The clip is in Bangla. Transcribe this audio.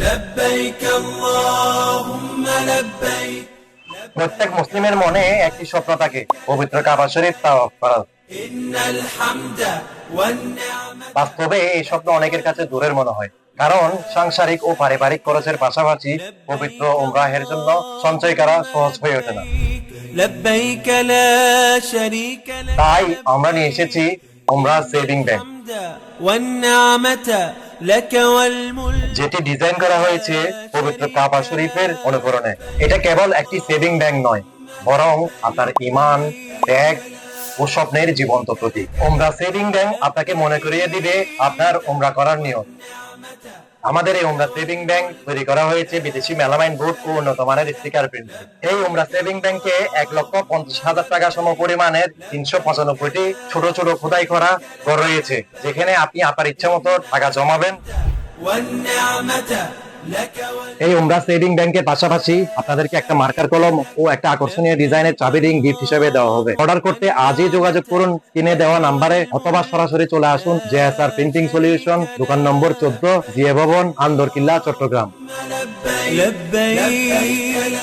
لبيك اللهم لبيك প্রত্যেক মুসলিমের মনে একটি স্বপ্ন থাকে, পবিত্র কাবা শরীফ তাওয়াফ করা। إن الحمد والنعمة বাস্তবে এই স্বপ্ন অনেকের কাছে দূরের মনে হয়, কারণ সাংসারিক ও পারিবারিক খরচের পাশাপাশি পবিত্র উমরাহের জন্য সঞ্চয় করা সহজ হয়ে ওঠে না। لبيك لا شريك لك তাই আমরা নিয়ে এসেছি উমরা সেভিং ব্যাংক, الحمد والنعمة لك والملك যেটি ডিজাইন করা হয়েছে পবিত্র কাবা শরীফের অনুকরণে। এটা কেবল একটি সেভিং ব্যাংক নয়, বরং আপনার ঈমান, ত্যাগ ও স্বপ্নের জীবন্ত প্রতীক। উমরা সেভিং ব্যাংক আপনাকে মনে করিয়ে দিবে আপনার উমরা করার নিয়ত। আমাদের এই উমরা সেভিং ব্যাংক তৈরি করা হয়েছে বিদেশি মেলামাইন বোর্ড ও উন্নত মানের স্টিকার প্রিন্ট। এই উমরা সেভিং ব্যাংকে 1,50,000 টাকা সম পরিমাণের 395টি ছোট ছোট খোদাই করা ঘর রয়েছে, যেখানে আপনি আপনার ইচ্ছা মতো টাকা জমাবেন। والنعمة لك এই উমরা সেভিং ব্যাংকের পাশাপাশি আপনাদেরকে একটা মার্কার কলম ও একটা আকর্ষণীয় ডিজাইনের চাবি রিং গিফট হিসেবে দেওয়া হবে। অর্ডার করতে আজই যোগাযোগ করুন স্ক্রিনে দেওয়া নাম্বারে, অথবা সরাসরি চলে আসুন জেএসআর প্রিন্টিং সলিউশন, দোকান নম্বর 14, জিয়া ভবন, আন্দরকিল্লা, চট্টগ্রাম। لبيك